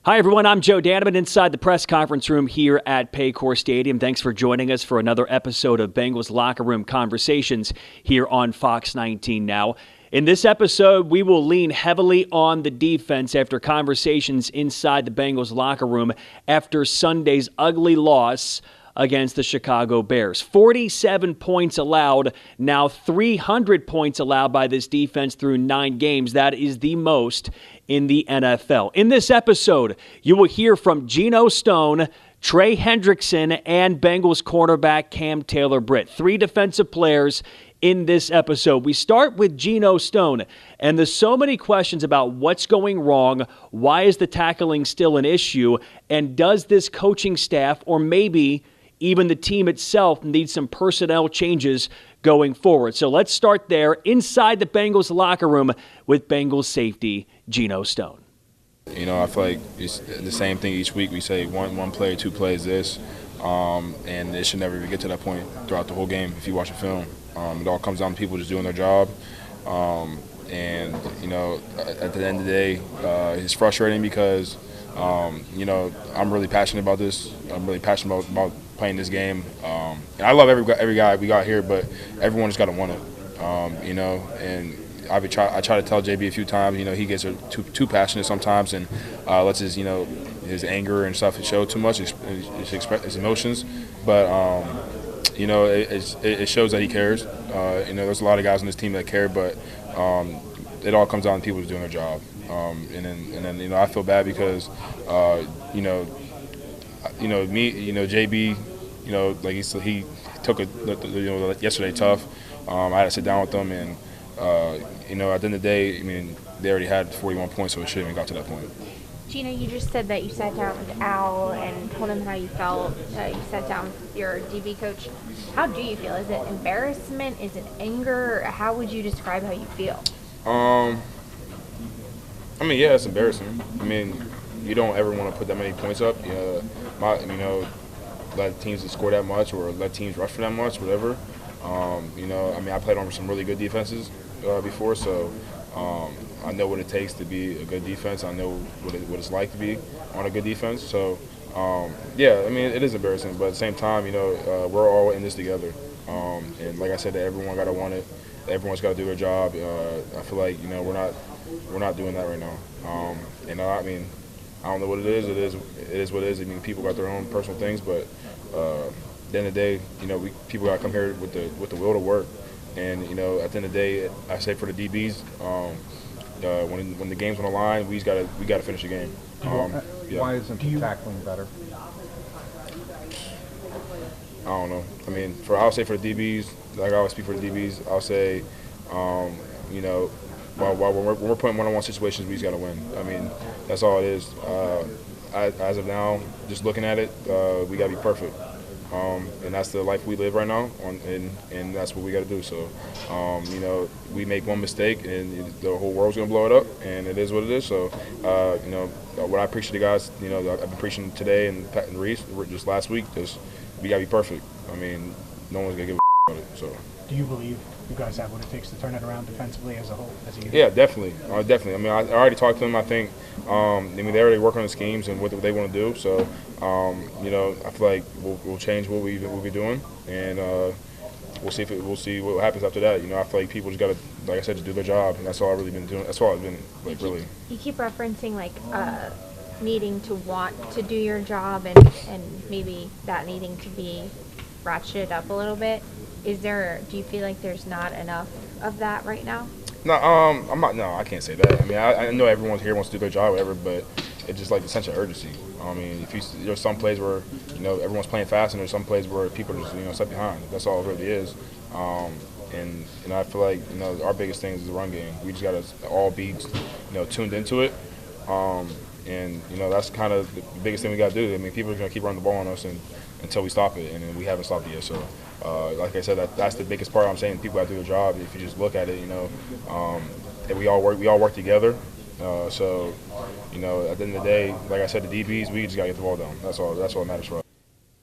Hi, everyone. I'm Joe Danneman inside the press conference room here at Paycor Stadium. Thanks for joining us for another episode of Bengals Locker Room Conversations here on Fox 19 now. In this episode, we will lean heavily on the defense after conversations inside the Bengals locker room after Sunday's ugly loss against the Chicago Bears. 47 points allowed, now 300 points allowed by this defense through 9 games. That is the most in the NFL. In this episode, you will hear from Gino Stone, Trey Hendrickson, and Bengals cornerback Cam Taylor-Britt. 3 defensive players in this episode. We start with Gino Stone, and there's so many questions about what's going wrong, why is the tackling still an issue, and does this coaching staff, or maybe even the team itself, need some personnel changes going forward. So let's start there inside the Bengals locker room with Bengals safety Gino Stone. You know, I feel like it's the same thing each week. We say one play, 2 plays this, and it should never even get to that point throughout the whole game if you watch a film. It all comes down to people just doing their job. And, you know, at the end of the day, it's frustrating because, you know, I'm really passionate about this. I'm really passionate about playing this game. And I love every guy we got here, but everyone just got to want it, you know. And I try to tell JB a few times, you know, he gets too passionate sometimes and lets his, you know, his anger and stuff show too much, his emotions. But, you know, it shows that he cares. You know, there's a lot of guys on this team that care, but it all comes down to people just doing their job. And then you know, I feel bad because you know me, you know, JB, you know, like he took it, you know, yesterday tough. I had to sit down with them, and you know, at the end of the day, I mean, they already had 41 points, so it shouldn't even got to that point. Gino, you just said that you sat down with Al and told him how you felt. You sat down with your DB coach. How do you feel? Is it embarrassment? Is it anger? How would you describe how you feel? I mean, yeah, it's embarrassing. I mean, you don't ever want to put that many points up. You know, let teams score that much or let teams rush for that much, whatever. You know, I mean, I played on some really good defenses before, so I know what it takes to be a good defense. I know what it's like to be on a good defense. So, yeah, I mean, it is embarrassing, but at the same time, you know, we're all in this together. And like I said, everyone got to want it. Everyone's got to do their job. I feel like, you know, we're not doing that right now. You know, I mean, I don't know what it is. It is what it is. I mean, people got their own personal things, but at the end of the day, you know, people got to come here with the will to work. And you know, at the end of the day, I say for the DBs, when the game's on the line, we got to finish the game. Yeah. Why isn't the tackling better? I don't know. I mean, I'll say for the DBs, like I always speak for the DBs, I'll say, you know, while we're putting one-on-one situations, we just got to win. I mean, that's all it is. As of now, just looking at it, we got to be perfect. And that's the life we live right now, and that's what we got to do. So, you know, we make one mistake, and the whole world's going to blow it up, and it is what it is. So, you know, what I appreciate the guys, you know, I've been preaching today and Reese just last week, just we got to be perfect. I mean, no one's going to give a about it. So. Do you believe you guys have what it takes to turn it around defensively as a whole? Yeah, definitely. Definitely. I mean, I already talked to them. I think, I mean, they already work on the schemes and what they want to do. So, you know, I feel like we'll change what we'll be doing, and we'll see what happens after that. You know, I feel like people just got to, like I said, just do their job, and that's all I've really been doing. That's all I've been like really. You keep referencing like needing to want to do your job, and maybe that needing to be ratcheted up a little bit. Do you feel like there's not enough of that right now? No, I can't say that. I mean, I know everyone here wants to do their job, whatever, but it's just like the sense of urgency. I mean, there's some plays where, you know, everyone's playing fast, and there's some plays where people are just, you know, set behind. That's all it really is. And you know, I feel like, you know, our biggest thing is the run game. We just got to all be, you know, tuned into it. And you know, that's kind of the biggest thing we got to do. I mean, people are going to keep running the ball on us until we stop it, and we haven't stopped it yet. So, like I said, that's the biggest part. I'm saying people got to do their job. If you just look at it, you know, and we all work together. So, you know, at the end of the day, like I said, the DBs, we just got to get the ball down. That's all that matters for us.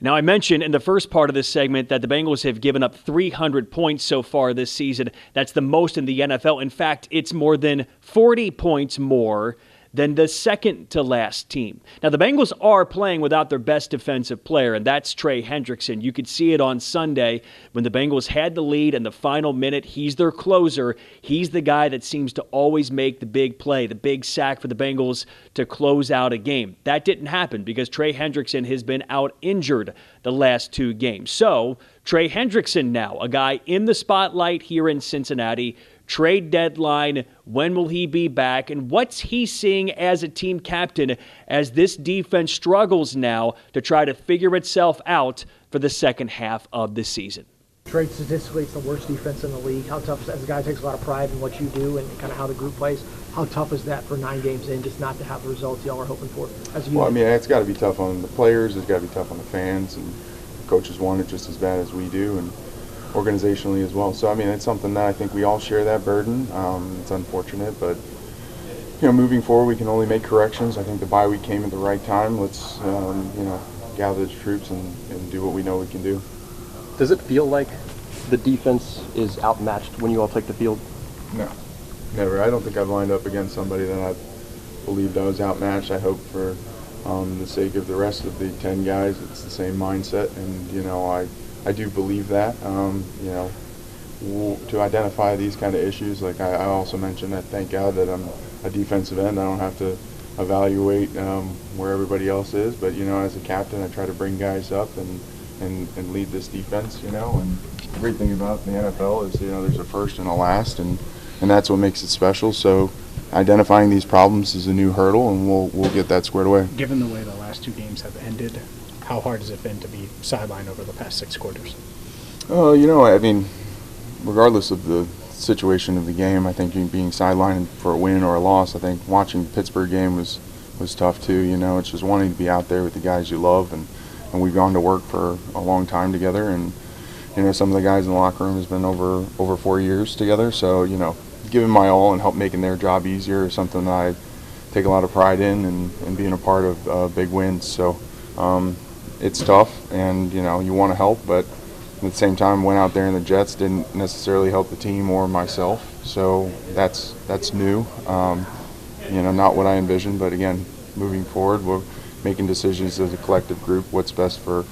Now, I mentioned in the first part of this segment that the Bengals have given up 300 points so far this season. That's the most in the NFL. In fact, it's more than 40 points more than the second to last team. Now, the Bengals are playing without their best defensive player, and that's Trey Hendrickson. You could see it on Sunday when the Bengals had the lead in the final minute. He's their closer. He's the guy that seems to always make the big play, the big sack for the Bengals to close out a game. That didn't happen because Trey Hendrickson has been out injured the last 2 games. So, Trey Hendrickson now, a guy in the spotlight here in Cincinnati. Trade deadline, when will he be back, and what's he seeing as a team captain as this defense struggles now to try to figure itself out for the second half of the season? Trade statistically, it's the worst defense in the league. How tough, as a guy who takes a lot of pride in what you do and kind of how the group plays, how tough is that for 9 games in just not to have the results y'all are hoping for? Well, I mean, it's got to be tough on the players, it's got to be tough on the fans, and the coaches want it just as bad as we do, and organizationally as well. So, I mean, it's something that I think we all share that burden. It's unfortunate, but, you know, moving forward, we can only make corrections. I think the bye week came at the right time. Let's, you know, gather the troops and do what we know we can do. Does it feel like the defense is outmatched when you all take the field? No, never. I don't think I've lined up against somebody that I believed I was outmatched. I hope for the sake of the rest of the 10 guys, it's the same mindset, and, you know, I do believe that, you know, to identify these kind of issues. Like I also mentioned that, thank God that I'm a defensive end. I don't have to evaluate where everybody else is. But, you know, as a captain, I try to bring guys up and lead this defense, you know. And the great thing about the NFL is, you know, there's a first and a last, and that's what makes it special. So identifying these problems is a new hurdle, and we'll get that squared away. Given the way the last 2 games have ended, how hard has it been to be sidelined over the past 6 quarters? You know, I mean, regardless of the situation of the game, I think being sidelined for a win or a loss, I think watching the Pittsburgh game was tough too. You know, it's just wanting to be out there with the guys you love, and we've gone to work for a long time together, and, you know, some of the guys in the locker room has been over 4 years together. So, you know, giving my all and help making their job easier is something that I take a lot of pride in, and being a part of big wins. So, it's tough, and, you know, you want to help, but at the same time, went out there and the Jets didn't necessarily help the team or myself. So that's new. You know, not what I envisioned, but again, moving forward, we're making decisions as a collective group, what's best for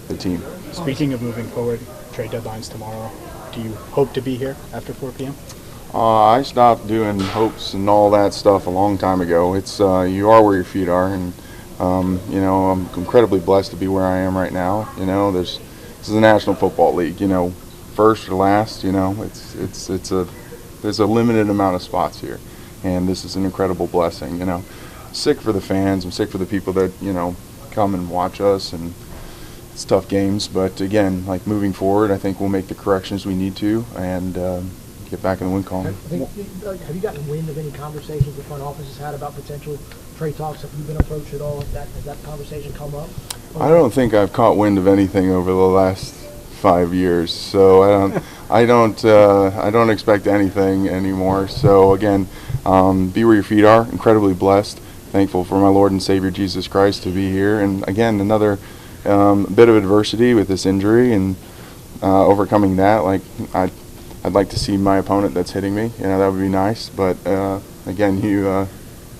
the team. Speaking of moving forward, trade deadline's tomorrow. Do you hope to be here after 4 p.m.? I stopped doing hopes and all that stuff a long time ago. It's you are where your feet are, and you know, I'm incredibly blessed to be where I am right now. You know, this is the National Football League. You know, first or last. You know, there's a limited amount of spots here, and this is an incredible blessing. You know, I'm sick for the fans. I'm sick for the people that, you know, come and watch us, and it's tough games. But again, like, moving forward, I think we'll make the corrections we need to, and get back in the win column. Have you gotten wind of any conversations the front office has had about potential trade talks? Have you been approached at all? Has that conversation come up? I don't think I've caught wind of anything over the last 5 years, so I don't expect anything anymore. So again, be where your feet are. Incredibly blessed, thankful for my Lord and Savior Jesus Christ to be here, and again, another bit of adversity with this injury, and overcoming that. Like, I'd like to see my opponent that's hitting me. You know, that would be nice. But again, you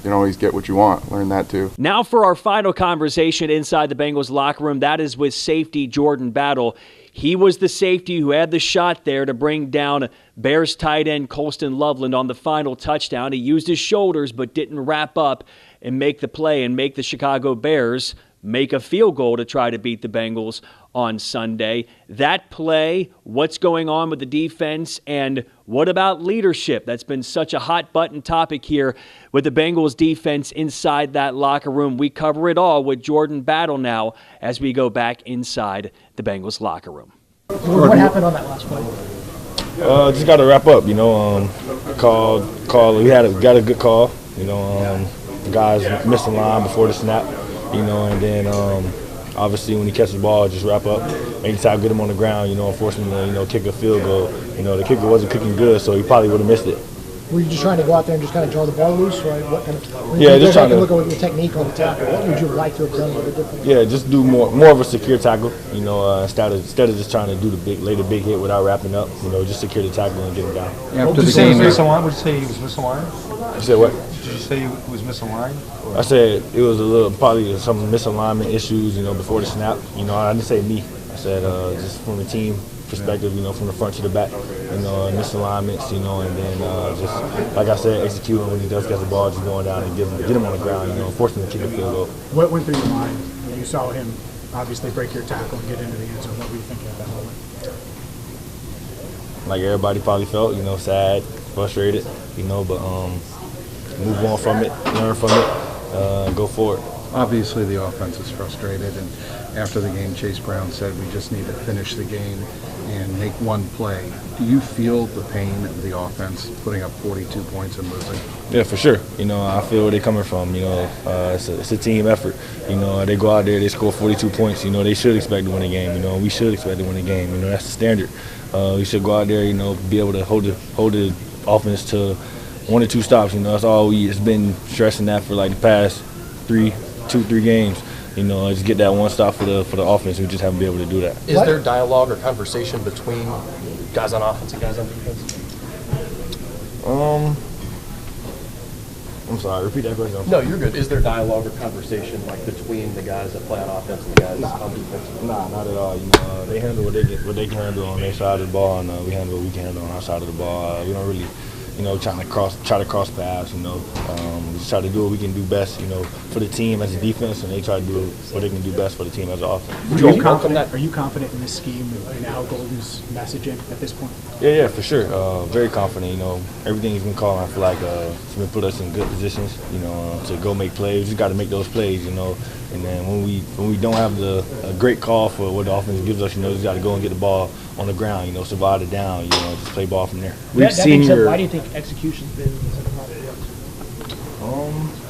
can always get what you want. Learn that too. Now for our final conversation inside the Bengals locker room. That is with safety Jordan Battle. He was the safety who had the shot there to bring down Bears tight end Colston Loveland on the final touchdown. He used his shoulders but didn't wrap up and make the play and make the Chicago Bears make a field goal to try to beat the Bengals on Sunday. That play, what's going on with the defense, and what about leadership? That's been such a hot button topic here with the Bengals defense inside that locker room. We cover it all with Jordan Battle now as we go back inside the Bengals locker room. What happened on that last play? Just got to wrap up, you know. Call. We got a good call, you know. The guys missed the line before the snap, you know, and then obviously when he catches the ball, just wrap up. Anytime get him on the ground, you know, and force him to, you know, kick a field goal. You know, the kicker wasn't kicking good, so he probably would have missed it. Were you just trying to go out there and just kind of draw the ball loose, right? What kind of? Yeah, just trying to look at your technique on the tackle. What would you like to have done a little differently? Yeah, just do more of a secure tackle. You know, instead of just trying to lay the big hit without wrapping up. You know, just secure the tackle and get him down. After the game, would you say he was misaligned? You said what? Did you say he was misaligned? I said it was probably some misalignment issues. You know, before the snap. You know, I didn't say me. I said just from the team perspective, you know, from the front to the back, you know, misalignments, you know, and then just, like I said, executing when he does get the ball, just going down and get him on the ground, you know, forcing him to kick a field goal. What went through your mind when you saw him obviously break your tackle and get into the end zone? What were you thinking at that moment? Like everybody probably felt, you know, sad, frustrated, you know, but move on from it, learn from it, go forward. Obviously, the offense is frustrated, and after the game, Chase Brown said we just need to finish the game and make one play. Do you feel the pain of the offense putting up 42 points and losing? Yeah, for sure. You know, I feel where they're coming from. You know, it's a team effort. You know, they go out there, they score 42 points. You know, they should expect to win the game. You know, we should expect to win the game. You know, that's the standard. We should go out there, you know, be able to hold the offense to 1 or 2 stops. You know, that's all it's been stressing that for like the past 3 games. You know, just get that one stop for the offense. We just haven't been able to do that. Is there dialogue or conversation between guys on offense and guys on defense? I'm sorry, repeat that question. No, you're good. Is there dialogue or conversation like between the guys that play on offense and the guys on defense? Nah, not at all. You know, they handle what they can handle on their side of the ball, and we handle what we can handle on our side of the ball. We don't really, you know, try to cross paths. You know, we just try to do what we can do best. You know, for the team as a defense, and they try to do what they can do best for the team as an offense. Are you confident in this scheme and Al Golden's messaging at this point? Yeah, for sure. Very confident. You know, everything's been called. I feel like it's been put us in good positions. You know, to go make plays. We just got to make those plays. You know, and then when we don't have a great call for what the offense gives us, you know, we got to go and get the ball on the ground. You know, survive it down. You know, just play ball from there. We've seen your. Why do you think execution's been such a problem?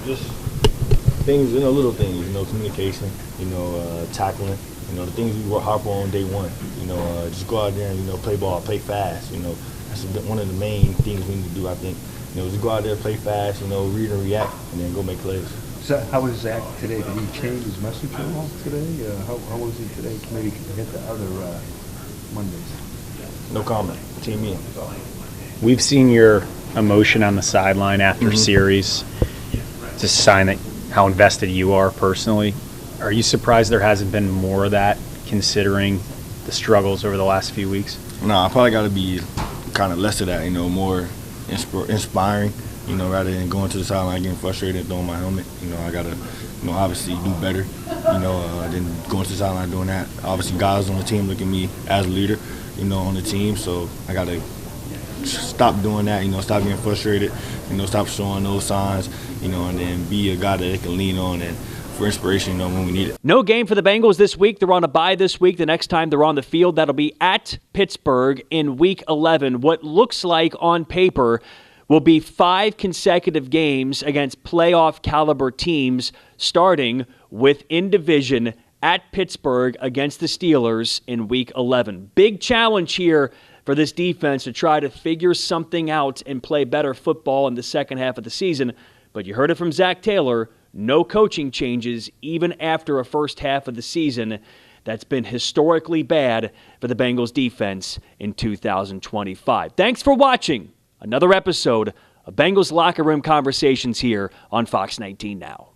Just things, you know, little things. You know, communication. You know, tackling. You know, the things we were harp on day one. You know, just go out there and, you know, play ball, play fast. You know, that's one of the main things we need to do, I think. You know, just go out there, play fast, you know, read and react, and then go make plays. So how was Zach today? Did he change his message at all today? How was he today? Maybe hit the other Mondays. No comment. Team in. We've seen your emotion on the sideline after series. It's a sign that how invested you are personally. Are you surprised there hasn't been more of that, considering the struggles over the last few weeks? No, I probably got to be kind of less of that, you know, more inspiring, you know, rather than going to the sideline getting frustrated and throwing my helmet. You know, I got to, you know, obviously do better, you know, than going to the sideline doing that. Obviously, guys on the team look at me as a leader, you know, on the team, so I got to stop doing that, you know, stop getting frustrated, you know, stop showing those signs, you know, and then be a guy that they can lean on and for inspiration, you know, when we need it. No game for the Bengals this week. They're on a bye this week. The next time they're on the field, that'll be at Pittsburgh in Week 11. What looks like on paper will be 5 consecutive games against playoff caliber teams, starting with in division at Pittsburgh against the Steelers in Week 11. Big challenge here for this defense to try to figure something out and play better football in the second half of the season. But you heard it from Zach Taylor. No coaching changes even after a first half of the season that's been historically bad for the Bengals defense in 2025. Thanks for watching another episode of Bengals Locker Room Conversations here on Fox 19 Now.